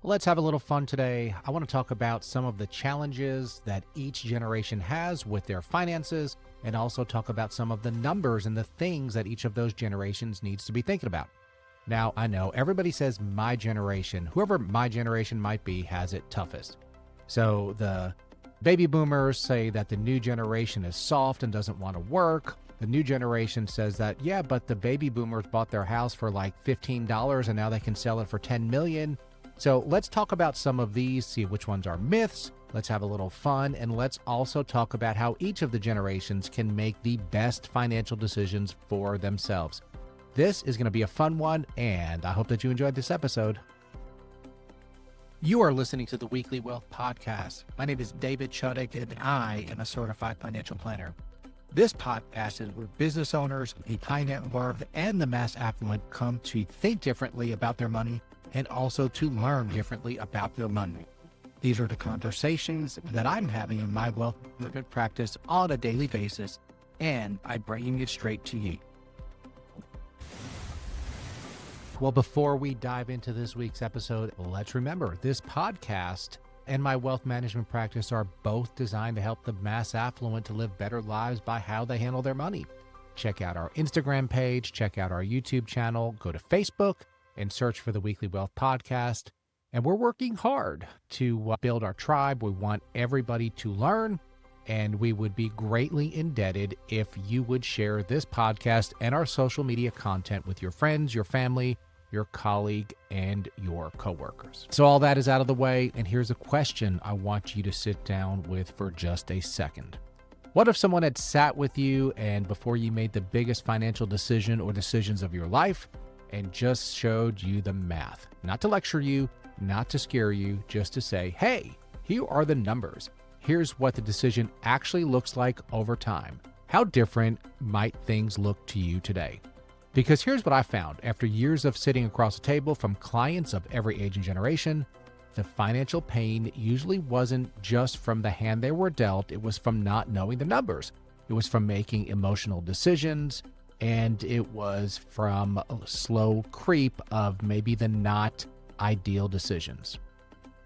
Let's have a little fun today. I want to talk about some of the challenges that each generation has with their finances and also talk about some of the numbers and the things that each of those generations needs to be thinking about. Now, I know everybody says my generation, whoever my generation might be, has it toughest. So the baby boomers say that the new generation is soft and doesn't want to work. The new generation says that, yeah, but the baby boomers bought their house for like $15 and now they can sell it for $10 million. So let's talk about some of these, see which ones are myths. Let's have a little fun, and let's also talk about how each of the generations can make the best financial decisions for themselves. This is going to be a fun one, and I hope that you enjoyed this episode. You are listening to the Weekly Wealth Podcast. My name is David Chudyk, and I am a certified financial planner. This podcast is where business owners, the high net worth, and the mass affluent come to think differently about their money and also to learn differently about their money. These are the conversations that I'm having in my wealth management practice on a daily basis, and I'm bringing it straight to you. Well, before we dive into this week's episode, let's remember this podcast and my wealth management practice are both designed to help the mass affluent to live better lives by how they handle their money. Check out our Instagram page, check out our YouTube channel, go to Facebook, and search for the Weekly Wealth Podcast. And we're working hard to build our tribe. We want everybody to learn, and we would be greatly indebted if you would share this podcast and our social media content with your friends, your family, your colleague, and your coworkers. So all that is out of the way, and here's a question I want you to sit down with for just a second. What if someone had sat with you and before you made the biggest financial decision or decisions of your life, and just showed you the math? Not to lecture you, not to scare you, just to say, hey, here are the numbers. Here's what the decision actually looks like over time. How different might things look to you today? Because here's what I found. After years of sitting across the table from clients of every age and generation, the financial pain usually wasn't just from the hand they were dealt. It was from not knowing the numbers. It was from making emotional decisions, and it was from a slow creep of maybe the not ideal decisions.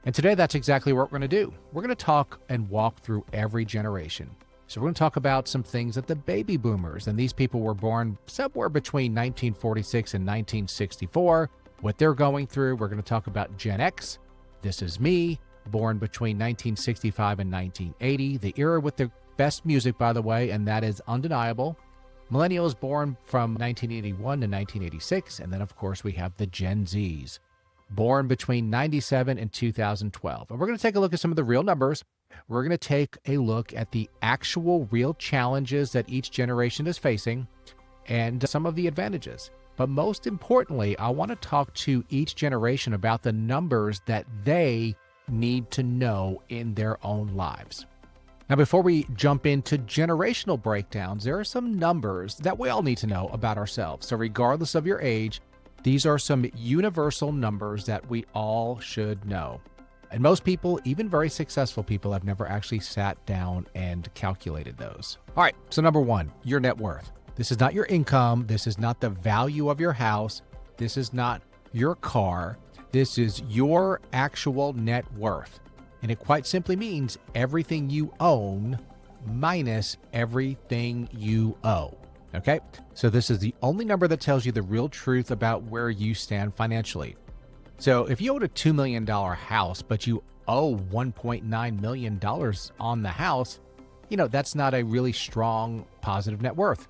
And today, that's exactly what we're going to do. We're going to talk and walk through every generation. So we're going to talk about some things that the baby boomers, and these people were born somewhere between 1946 and 1964, what they're going through. We're going to talk about Gen X. This is me, born between 1965 and 1980, the era with the best music, by the way, and that is undeniable. Millennials born from 1981 to 1986, and then of course we have the Gen Zs, born between 97 and 2012. And we're going to take a look at some of the real numbers. We're going to take a look at the actual real challenges that each generation is facing and some of the advantages. But most importantly, I want to talk to each generation about the numbers that they need to know in their own lives. Now, before we jump into generational breakdowns, there are some numbers that we all need to know about ourselves. So regardless of your age, these are some universal numbers that we all should know. And most people, even very successful people, have never actually sat down and calculated those. All right, so number one, your net worth. This is not your income. This is not the value of your house. This is not your car. This is your actual net worth. And it quite simply means everything you own minus everything you owe. Okay? So this is the only number that tells you the real truth about where you stand financially. So if you own a $2 million house, but you owe $1.9 million on the house, that's not a really strong positive net worth.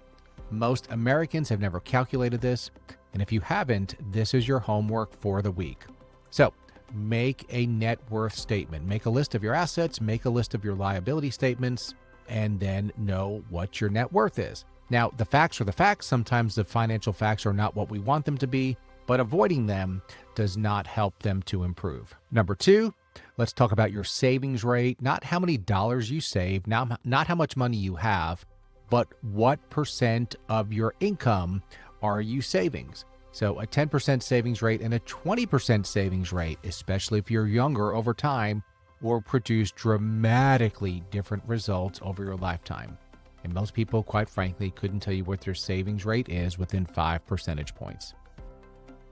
Most Americans have never calculated this. And if you haven't, this is your homework for the week. So make a net worth statement. Make a list of your assets, make a list of your liability statements, and then know what your net worth is. Now, the facts are the facts. Sometimes the financial facts are not what we want them to be, but avoiding them does not help them to improve. Number two, let's talk about your savings rate, not how many dollars you save, not how much money you have, but what percent of your income are you savings? So a 10% savings rate and a 20% savings rate, especially if you're younger over time, will produce dramatically different results over your lifetime. And most people, quite frankly, couldn't tell you what their savings rate is within 5 percentage points.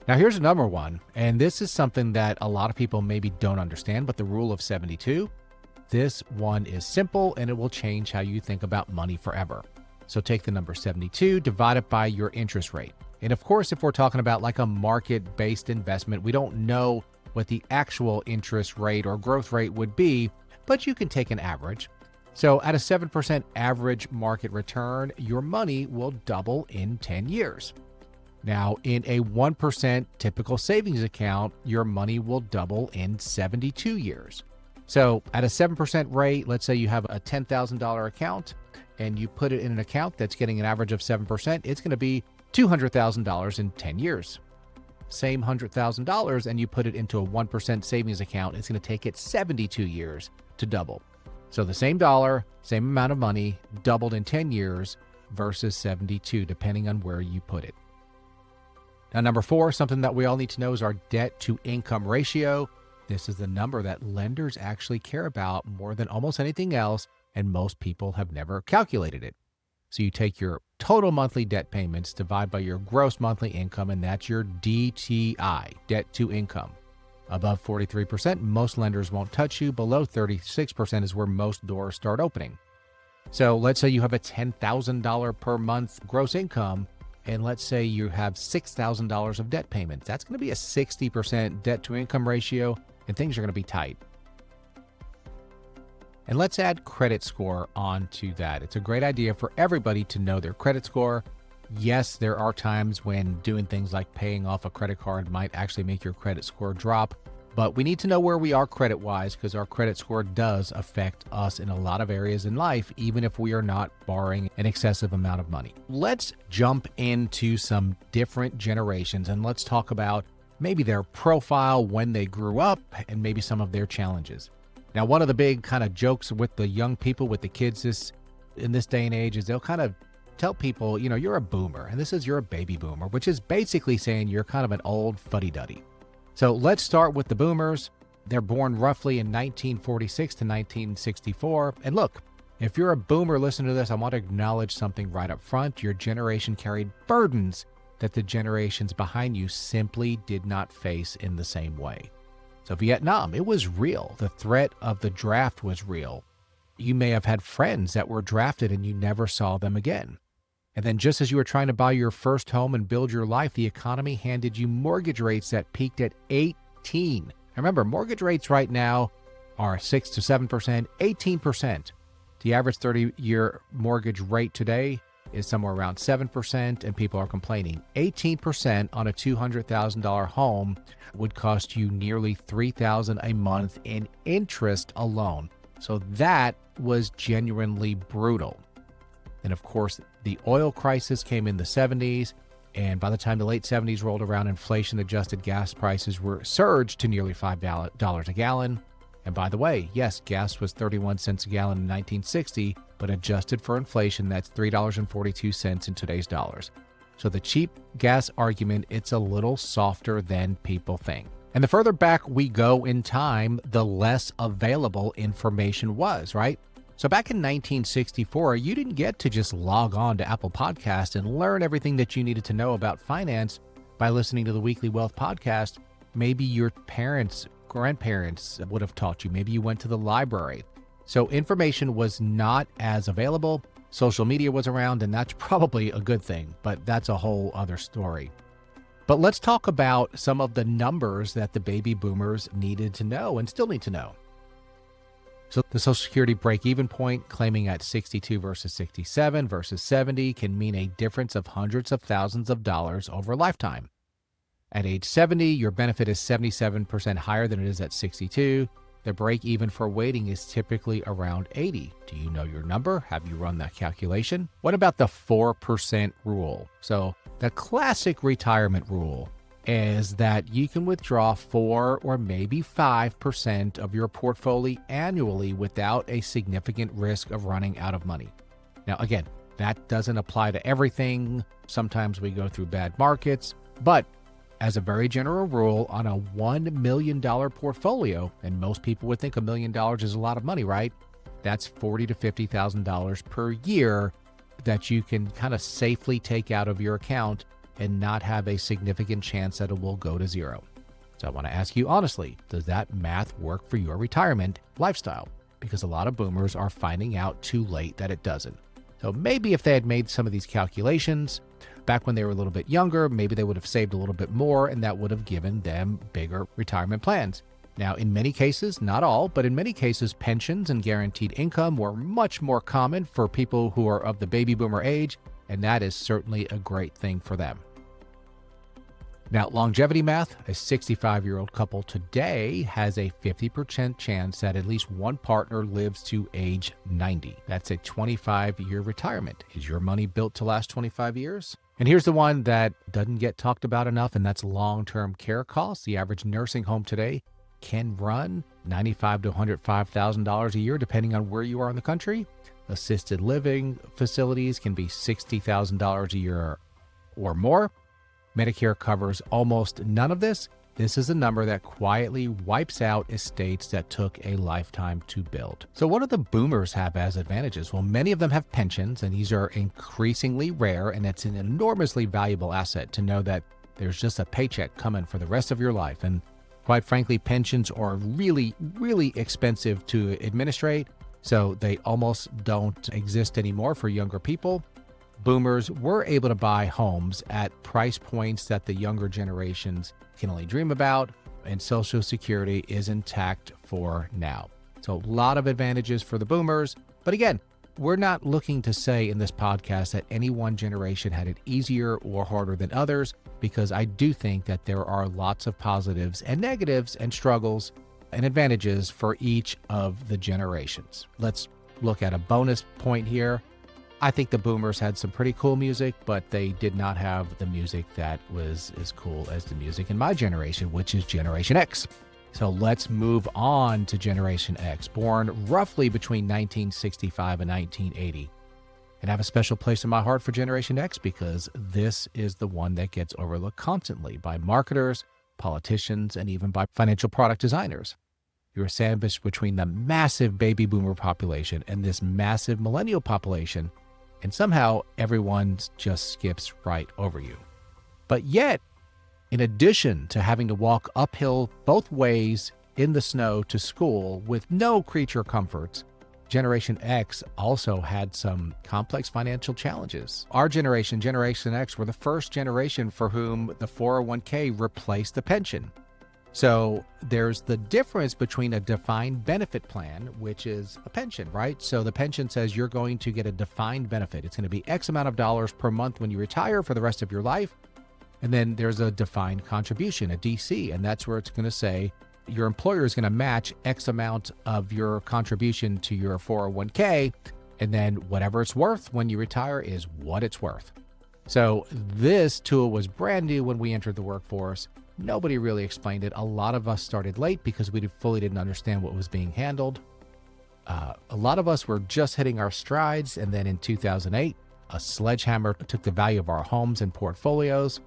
Now, here's number one, and this is something that a lot of people maybe don't understand, but the rule of 72, this one is simple and it will change how you think about money forever. So take the number 72, divide it by your interest rate. And of course, if we're talking about like a market-based investment, we don't know what the actual interest rate or growth rate would be, but you can take an average. So at a 7% average market return, your money will double in 10 years. Now, in a 1% typical savings account, your money will double in 72 years. So at a 7% rate, let's say you have a $10,000 account and you put it in an account that's getting an average of 7%, it's going to be $200,000 in 10 years. Same $100,000 and you put it into a 1% savings account, it's going to take it 72 years to double. So the same dollar, same amount of money, doubled in 10 years versus 72, depending on where you put it. Now, number four, something that we all need to know is our debt to income ratio. This is the number that lenders actually care about more than almost anything else, and most people have never calculated it. So you take your total monthly debt payments, divide by your gross monthly income, and that's your DTI, debt to income. Above 43%, most lenders won't touch you. Below 36% is where most doors start opening. So let's say you have a $10,000 per month gross income, and let's say you have $6,000 of debt payments. That's going to be a 60% debt to income ratio, and things are going to be tight. And let's add credit score onto that. It's a great idea for everybody to know their credit score. Yes, there are times when doing things like paying off a credit card might actually make your credit score drop, but we need to know where we are credit-wise because our credit score does affect us in a lot of areas in life, even if we are not borrowing an excessive amount of money. Let's jump into some different generations and let's talk about maybe their profile when they grew up and maybe some of their challenges. Now, one of the big kind of jokes with the young people, with the kids in this day and age is they'll kind of tell people, you're a boomer, and you're a baby boomer, which is basically saying you're kind of an old fuddy-duddy. So let's start with the boomers. They're born roughly in 1946 to 1964. And look, if you're a boomer listening to this, I want to acknowledge something right up front. Your generation carried burdens that the generations behind you simply did not face in the same way. So Vietnam, it was real. The threat of the draft was real. You may have had friends that were drafted and you never saw them again. And then just as you were trying to buy your first home and build your life, the economy handed you mortgage rates that peaked at 18. Remember, mortgage rates right now are 6 to 7%, 18%. The average 30-year mortgage rate today is somewhere around 7%, and people are complaining. 18% on a $200,000 home would cost you nearly $3,000 a month in interest alone. So that was genuinely brutal. And of course, the oil crisis came in the 70s, and by the time the late 70s rolled around, inflation-adjusted gas prices were surged to nearly $5 a gallon. And by the way, yes, gas was 31 cents a gallon in 1960, but adjusted for inflation, that's $3.42 in today's dollars. So the cheap gas argument, it's a little softer than people think. And the further back we go in time, the less available information was, right? So back in 1964, you didn't get to just log on to Apple Podcasts and learn everything that you needed to know about finance by listening to the Weekly Wealth Podcast. Maybe your parents, grandparents would have taught you. Maybe you went to the library. So information was not as available. Social media was around, and that's probably a good thing, but that's a whole other story. But let's talk about some of the numbers that the baby boomers needed to know and still need to know. So the Social Security break-even point, claiming at 62 versus 67 versus 70, can mean a difference of hundreds of thousands of dollars over a lifetime. At age 70, your benefit is 77% higher than it is at 62. The break-even for waiting is typically around 80. Do you know your number? Have you run that calculation? What about the 4% rule? So the classic retirement rule is that you can withdraw 4 or maybe 5% of your portfolio annually without a significant risk of running out of money. Now, again, that doesn't apply to everything. Sometimes we go through bad markets, but as a very general rule, on a $1 million portfolio, and most people would think $1 million is a lot of money, right? That's $40,000 to $50,000 per year that you can kind of safely take out of your account and not have a significant chance that it will go to zero. So I want to ask you honestly, does that math work for your retirement lifestyle? Because a lot of boomers are finding out too late that it doesn't. So maybe if they had made some of these calculations back when they were a little bit younger, maybe they would have saved a little bit more, and that would have given them bigger retirement plans. Now, in many cases, not all, but in many cases, pensions and guaranteed income were much more common for people who are of the baby boomer age, and that is certainly a great thing for them. Now, longevity math, a 65-year-old couple today has a 50% chance that at least one partner lives to age 90. That's a 25-year retirement. Is your money built to last 25 years? And here's the one that doesn't get talked about enough, and that's long-term care costs. The average nursing home today can run $95,000 to $105,000 a year, depending on where you are in the country. Assisted living facilities can be $60,000 a year or more. Medicare covers almost none of this. This is a number that quietly wipes out estates that took a lifetime to build. So what do the boomers have as advantages? Well, many of them have pensions, and these are increasingly rare, and it's an enormously valuable asset to know that there's just a paycheck coming for the rest of your life. And quite frankly, pensions are really, really expensive to administrate, so they almost don't exist anymore for younger people. Boomers were able to buy homes at price points that the younger generations can only dream about, and Social Security is intact for now. So a lot of advantages for the boomers. But again, we're not looking to say in this podcast that any one generation had it easier or harder than others, because I do think that there are lots of positives and negatives and struggles and advantages for each of the generations. Let's look at a bonus point here. I think the boomers had some pretty cool music, but they did not have the music that was as cool as the music in my generation, which is Generation X. So let's move on to Generation X, born roughly between 1965 and 1980. And I have a special place in my heart for Generation X because this is the one that gets overlooked constantly by marketers, politicians, and even by financial product designers. You're sandwiched between the massive baby boomer population and this massive millennial population, and somehow everyone just skips right over you. But yet, in addition to having to walk uphill both ways in the snow to school with no creature comforts, Generation X also had some complex financial challenges. Our generation, Generation X, were the first generation for whom the 401k replaced the pension. So there's the difference between a defined benefit plan, which is a pension, right? So the pension says you're going to get a defined benefit. It's going to be X amount of dollars per month when you retire for the rest of your life. And then there's a defined contribution, a DC, and that's where it's going to say your employer is going to match X amount of your contribution to your 401k, and then whatever it's worth when you retire is what it's worth. So this tool was brand new when we entered the workforce. Nobody really explained it. A lot of us started late because we fully didn't understand what was being handled. A lot of us were just hitting our strides, and then in 2008, a sledgehammer took the value of our homes and portfolios.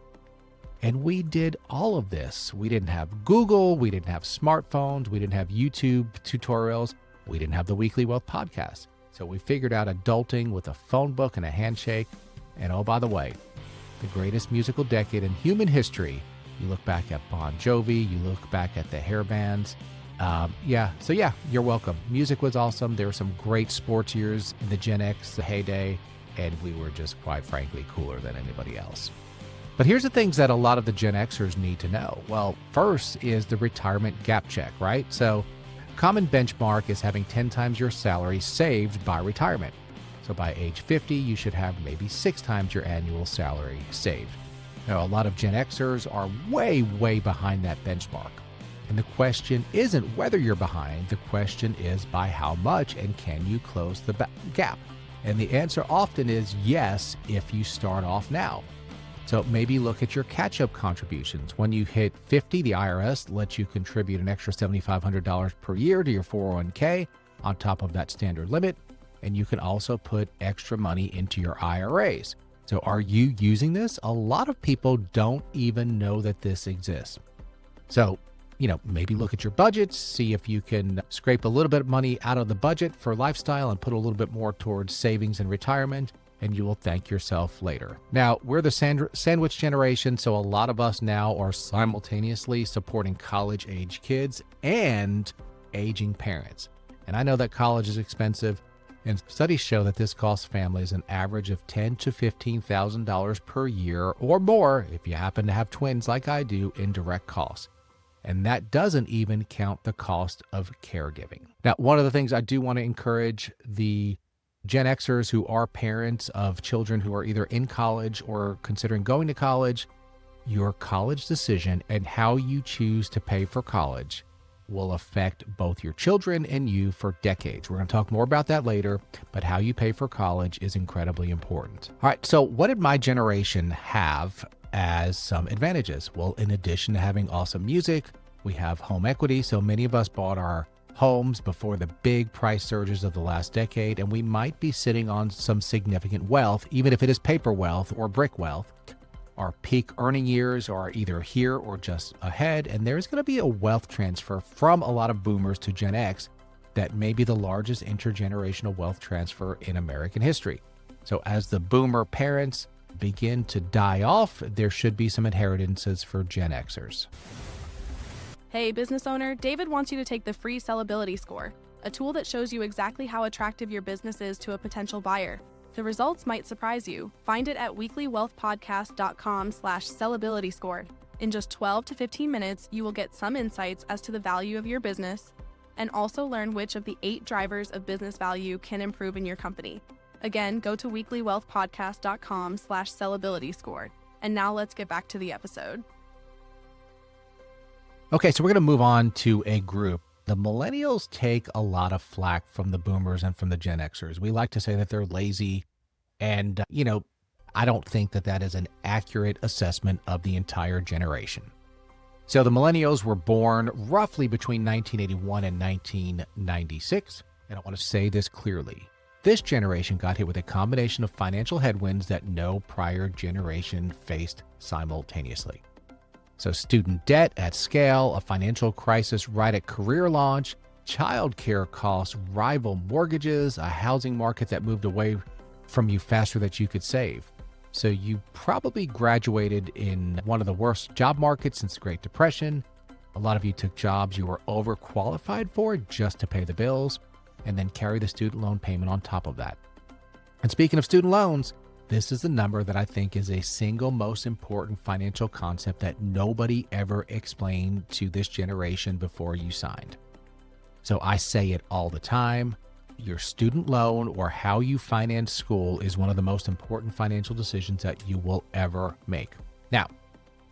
And we did all of this. We didn't have Google, we didn't have smartphones, we didn't have YouTube tutorials, we didn't have the Weekly Wealth podcast. So we figured out adulting with a phone book and a handshake. And oh, by the way, the greatest musical decade in human history. You look back at Bon Jovi, you look back at the hair bands. You're welcome. Music was awesome. There were some great sports years in the Gen X, the heyday, and we were just quite frankly cooler than anybody else. But here's the things that a lot of the Gen Xers need to know. Well, first is the retirement gap check, right? So common benchmark is having 10 times your salary saved by retirement. So by age 50, you should have maybe 6 times your annual salary saved. Now, a lot of Gen Xers are way, way behind that benchmark. And the question isn't whether you're behind, the question is by how much and can you close the gap? And the answer often is yes, if you start off now. So maybe look at your catch-up contributions. When you hit 50, the IRS lets you contribute an extra $7,500 per year to your 401k on top of that standard limit. And you can also put extra money into your IRAs. So are you using this? A lot of people don't even know that this exists. So, maybe look at your budgets, see if you can scrape a little bit of money out of the budget for lifestyle and put a little bit more towards savings and retirement. and you will thank yourself later. Now, we're the sandwich generation, so a lot of us now are simultaneously supporting college-age kids and aging parents. And I know that college is expensive, and studies show that this costs families an average of $10,000 to $15,000 per year or more if you happen to have twins like I do in direct costs. And that doesn't even count the cost of caregiving. Now, one of the things I do want to encourage the Gen Xers who are parents of children who are either in college or considering going to college, your college decision and how you choose to pay for college will affect both your children and you for decades. We're going to talk more about that later, but how you pay for college is incredibly important. All right, so what did my generation have as some advantages? Well, in addition to having awesome music, we have home equity. So many of us bought our homes before the big price surges of the last decade, and we might be sitting on some significant wealth, even if it is paper wealth or brick wealth. Our peak earning years are either here or just ahead, and there's going to be a wealth transfer from a lot of boomers to Gen X that may be the largest intergenerational wealth transfer in American history. So as the boomer parents begin to die off, there should be some inheritances for Gen Xers. Hey, business owner, David wants you to take the free Sellability Score, a tool that shows you exactly how attractive your business is to a potential buyer. The results might surprise you. Find it at weeklywealthpodcast.com/sellability score. In just 12 to 15 minutes, you will get some insights as to the value of your business and also learn which of the 8 drivers of business value can improve in your company. Again, go to weeklywealthpodcast.com/sellability score. And now let's get back to the episode. Okay, so we're going to move on to a group. The millennials take a lot of flack from the boomers and from the Gen Xers. We like to say that they're lazy. And, I don't think that that is an accurate assessment of the entire generation. So the millennials were born roughly between 1981 and 1996. And I want to say this clearly. This generation got hit with a combination of financial headwinds that no prior generation faced simultaneously. So student debt at scale, a financial crisis right at career launch, childcare costs, rival mortgages, a housing market that moved away from you faster than you could save. So you probably graduated in one of the worst job markets since the Great Depression. A lot of you took jobs you were overqualified for just to pay the bills and then carry the student loan payment on top of that. And speaking of student loans, this is the number that I think is a single most important financial concept that nobody ever explained to this generation before you signed. So I say it all the time. Your student loan or how you finance school is one of the most important financial decisions that you will ever make. Now,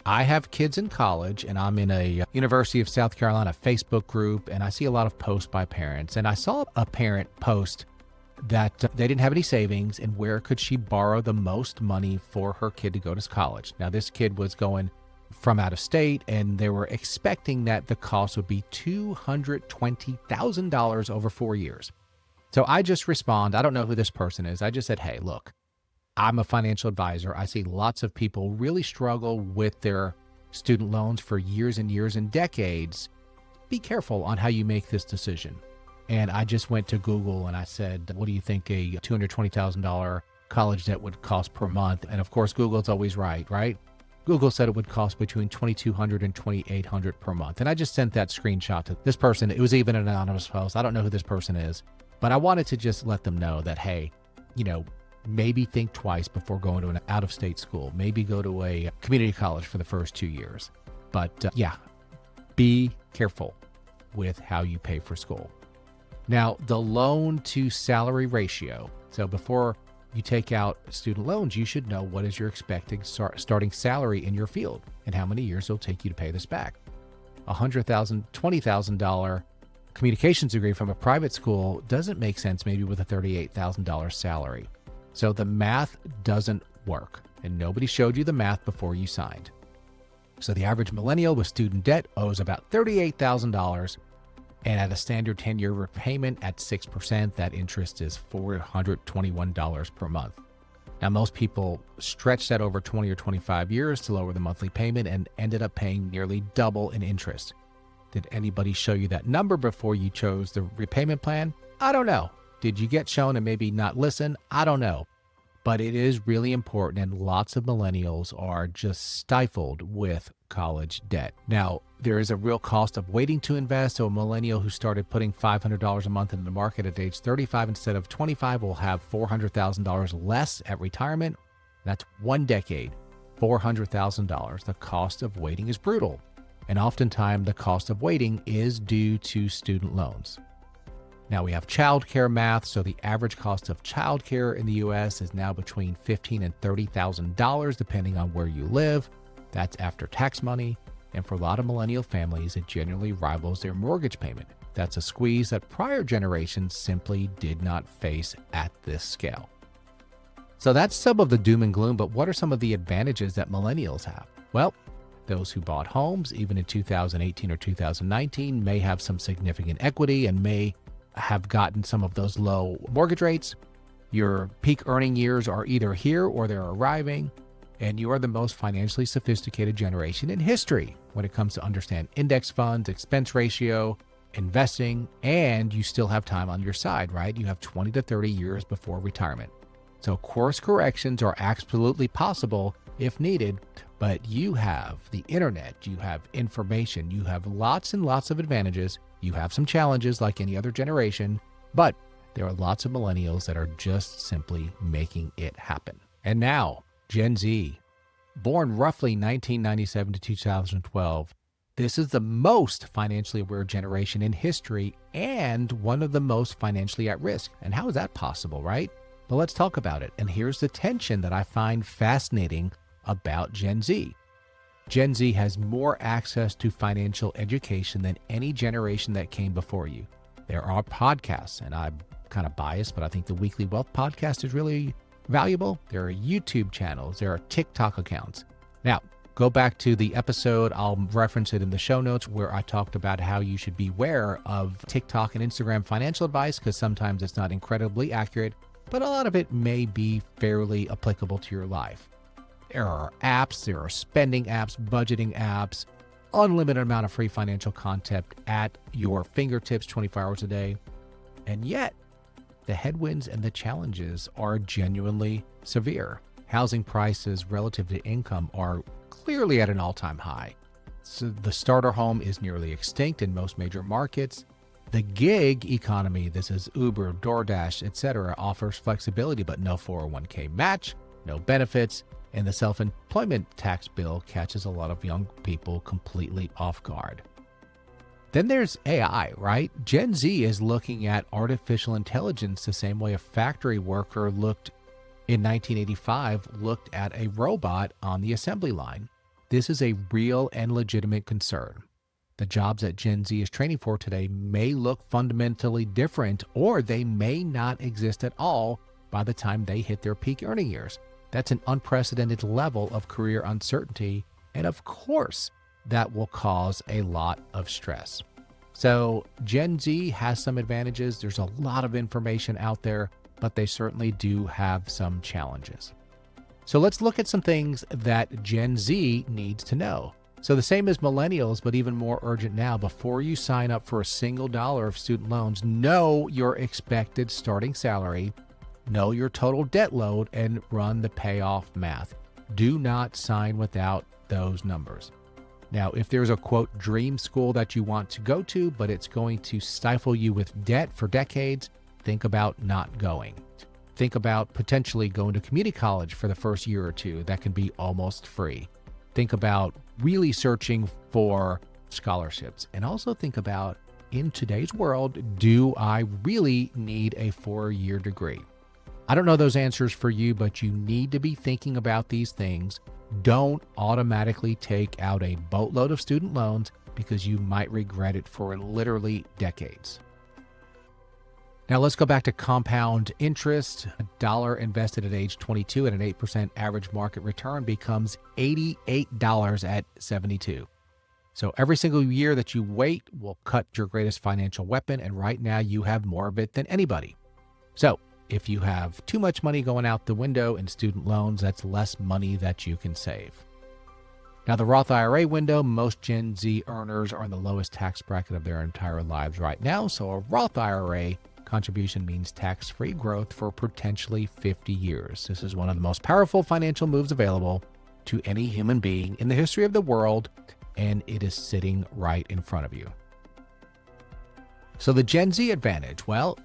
I have kids in college and I'm in a University of South Carolina Facebook group, and I see a lot of posts by parents. And I saw a parent post that they didn't have any savings and where could she borrow the most money for her kid to go to college. Now, this kid was going from out of state and they were expecting that the cost would be $220,000 over 4 years. So I just respond, I don't know who this person is. I just said, hey, look, I'm a financial advisor. I see lots of people really struggle with their student loans for years and years and decades. Be careful on how you make this decision. And I just went to Google and I said, what do you think a $220,000 college debt would cost per month? And of course, Google's always right? Google said it would cost between $2,200 and $2,800 per month. And I just sent that screenshot to this person. It was even an anonymous post. I don't know who this person is, but I wanted to just let them know that, hey, maybe think twice before going to an out-of-state school. Maybe go to a community college for the first 2 years. But be careful with how you pay for school. Now, the loan to salary ratio. So before you take out student loans, you should know what is your expected starting salary in your field and how many years it'll take you to pay this back. $100,000, $20,000 communications degree from a private school doesn't make sense maybe with a $38,000 salary. So the math doesn't work, and nobody showed you the math before you signed. So the average millennial with student debt owes about $38,000. And at a standard 10-year repayment at 6%, that interest is $421 per month. Now, most people stretch that over 20 or 25 years to lower the monthly payment and ended up paying nearly double in interest. Did anybody show you that number before you chose the repayment plan? I don't know. Did you get shown and maybe not listen? I don't know. But it is really important, and lots of millennials are just stifled with college debt. Now, there is a real cost of waiting to invest. So a millennial who started putting $500 a month into the market at age 35 instead of 25 will have $400,000 less at retirement. That's 1 decade, $400,000. The cost of waiting is brutal. And oftentimes the cost of waiting is due to student loans. Now we have childcare math. So the average cost of childcare in the U.S. is now between $15,000 and $30,000, depending on where you live. That's after tax money. And for a lot of millennial families, it generally rivals their mortgage payment. That's a squeeze that prior generations simply did not face at this scale. So that's some of the doom and gloom, but what are some of the advantages that millennials have? Well, those who bought homes, even in 2018 or 2019, may have some significant equity and may have gotten some of those low mortgage rates. Your peak earning years are either here or they're arriving, and you are the most financially sophisticated generation in history when it comes to understand index funds, expense ratio, investing, and you still have time on your side, right? You have 20 to 30 years before retirement. So course corrections are absolutely possible if needed, but you have the internet, you have information, you have lots and lots of advantages. You have some challenges like any other generation, but there are lots of millennials that are just simply making it happen. And now, Gen Z, born roughly 1997 to 2012, this is the most financially aware generation in history and one of the most financially at risk. And how is that possible, right? Well, let's talk about it. And here's the tension that I find fascinating about Gen Z. Gen Z has more access to financial education than any generation that came before you. There are podcasts, and I'm kind of biased, but I think the Weekly Wealth podcast is really valuable. There are YouTube channels. There are TikTok accounts. Now, go back to the episode. I'll reference it in the show notes where I talked about how you should beware of TikTok and Instagram financial advice because sometimes it's not incredibly accurate, but a lot of it may be fairly applicable to your life. There are apps, there are spending apps, budgeting apps, unlimited amount of free financial content at your fingertips 24 hours a day. And yet, the headwinds and the challenges are genuinely severe. Housing prices relative to income are clearly at an all-time high. So the starter home is nearly extinct in most major markets. The gig economy, this is Uber, DoorDash, etc., offers flexibility, but no 401k match, no benefits. And the self-employment tax bill catches a lot of young people completely off guard. Then there's AI, right? Gen Z is looking at artificial intelligence the same way a factory worker looked in 1985 looked at a robot on the assembly line. This is a real and legitimate concern. The jobs that Gen Z is training for today may look fundamentally different, or they may not exist at all by the time they hit their peak earning years. That's an unprecedented level of career uncertainty, and of course, that will cause a lot of stress. So Gen Z has some advantages. There's a lot of information out there, but they certainly do have some challenges. So let's look at some things that Gen Z needs to know. So the same as millennials, but even more urgent now, before you sign up for a single dollar of student loans, know your expected starting salary, know your total debt load, and run the payoff math. Do not sign without those numbers. Now, if there's a quote dream school that you want to go to, but it's going to stifle you with debt for decades, think about not going. Think about potentially going to community college for the first year or two. That can be almost free. Think about really searching for scholarships. And also think about, in today's world, do I really need a 4-year degree? I don't know those answers for you, but you need to be thinking about these things. Don't automatically take out a boatload of student loans because you might regret it for literally decades. Now let's go back to compound interest. $1 invested at age 22 at an 8% average market return becomes $88 at 72. So every single year that you wait will cut your greatest financial weapon, and right now you have more of it than anybody. So if you have too much money going out the window in student loans, that's less money that you can save. Now, the Roth IRA window, most Gen Z earners are in the lowest tax bracket of their entire lives right now. So a Roth IRA contribution means tax-free growth for potentially 50 years. This is one of the most powerful financial moves available to any human being in the history of the world, and it is sitting right in front of you. So the Gen Z advantage, well,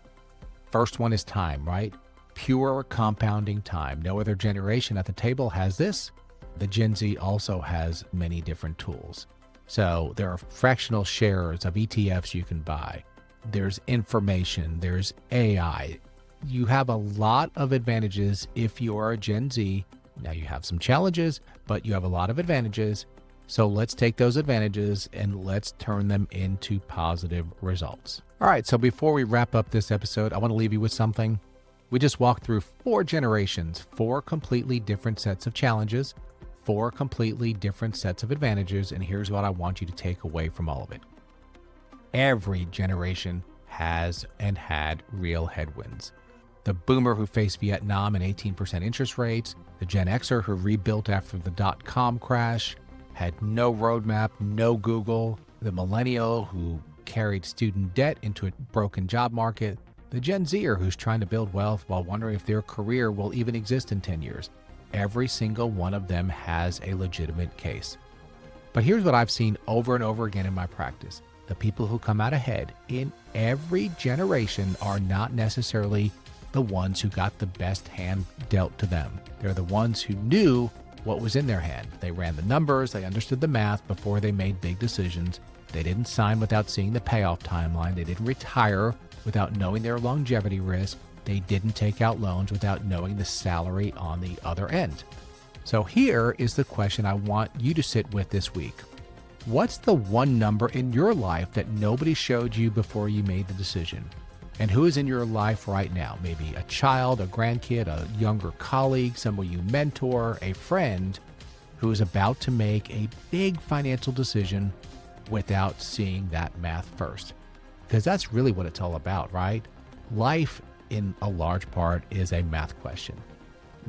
first one is time, right? Pure compounding time. No other generation at the table has this. The Gen Z also has many different tools. So there are fractional shares of ETFs you can buy. There's information, there's AI. You have a lot of advantages if you are a Gen Z. Now you have some challenges, but you have a lot of advantages. So let's take those advantages and let's turn them into positive results. All right, so before we wrap up this episode, I want to leave you with something. We just walked through 4 generations, 4 completely different sets of challenges, 4 completely different sets of advantages, and here's what I want you to take away from all of it. Every generation has and had real headwinds. The boomer who faced Vietnam and 18% interest rates, the Gen Xer who rebuilt after the dot-com crash, had no roadmap, no Google, the millennial who carried student debt into a broken job market, the Gen Zer who's trying to build wealth while wondering if their career will even exist in 10 years. Every single one of them has a legitimate case. But here's what I've seen over and over again in my practice. The people who come out ahead in every generation are not necessarily the ones who got the best hand dealt to them. They're the ones who knew what was in their hand. They ran the numbers, they understood the math before they made big decisions. They didn't sign without seeing the payoff timeline. They didn't retire without knowing their longevity risk. They didn't take out loans without knowing the salary on the other end. So here is the question I want you to sit with this week. What's the one number in your life that nobody showed you before you made the decision? And who is in your life right now? Maybe a child, a grandkid, a younger colleague, someone you mentor, a friend who is about to make a big financial decision without seeing that math first. Because that's really what it's all about, right? Life, in a large part, is a math question.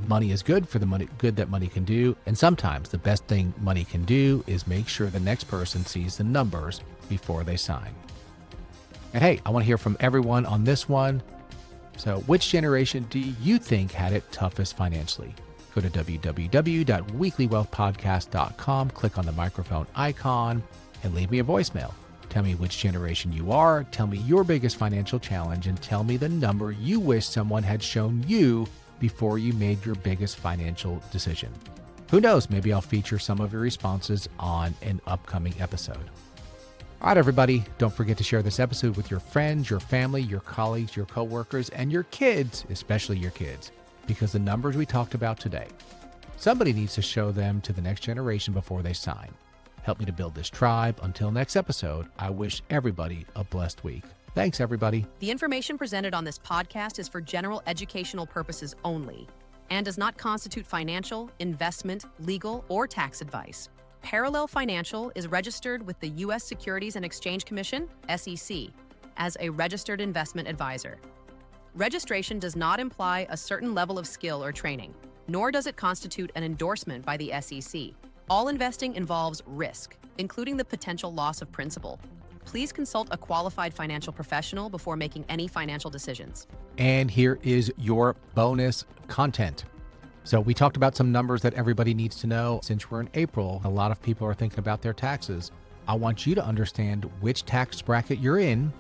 Money is good for the good that money can do. And sometimes the best thing money can do is make sure the next person sees the numbers before they sign. And hey, I want to hear from everyone on this one. So which generation do you think had it toughest financially? Go to www.weeklywealthpodcast.com, click on the microphone icon, and leave me a voicemail. Tell me which generation you are, tell me your biggest financial challenge, and tell me the number you wish someone had shown you before you made your biggest financial decision. Who knows, maybe I'll feature some of your responses on an upcoming episode. All right, everybody, don't forget to share this episode with your friends, your family, your colleagues, your coworkers, and your kids, especially your kids, because the numbers we talked about today, somebody needs to show them to the next generation before they sign. Help me to build this tribe. Until next episode, I wish everybody a blessed week. Thanks, everybody. The information presented on this podcast is for general educational purposes only and does not constitute financial, investment, legal, or tax advice. Parallel Financial is registered with the U.S. Securities and Exchange Commission, SEC, as a registered investment advisor. Registration does not imply a certain level of skill or training, nor does it constitute an endorsement by the SEC. All investing involves risk, including the potential loss of principal. Please consult a qualified financial professional before making any financial decisions. And here is your bonus content. So we talked about some numbers that everybody needs to know. Since we're in April, a lot of people are thinking about their taxes. I want you to understand which tax bracket you're in,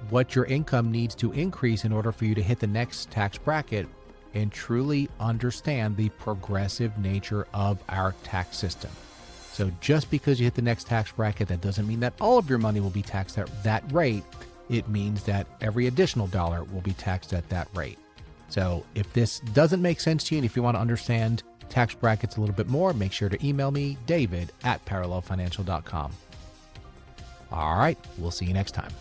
what your income needs to increase in order for you to hit the next tax bracket, and truly understand the progressive nature of our tax system. So just because you hit the next tax bracket, that doesn't mean that all of your money will be taxed at that rate. It means that every additional dollar will be taxed at that rate. So if this doesn't make sense to you, and if you want to understand tax brackets a little bit more, make sure to email me, David@parallelfinancial.com. All right, we'll see you next time.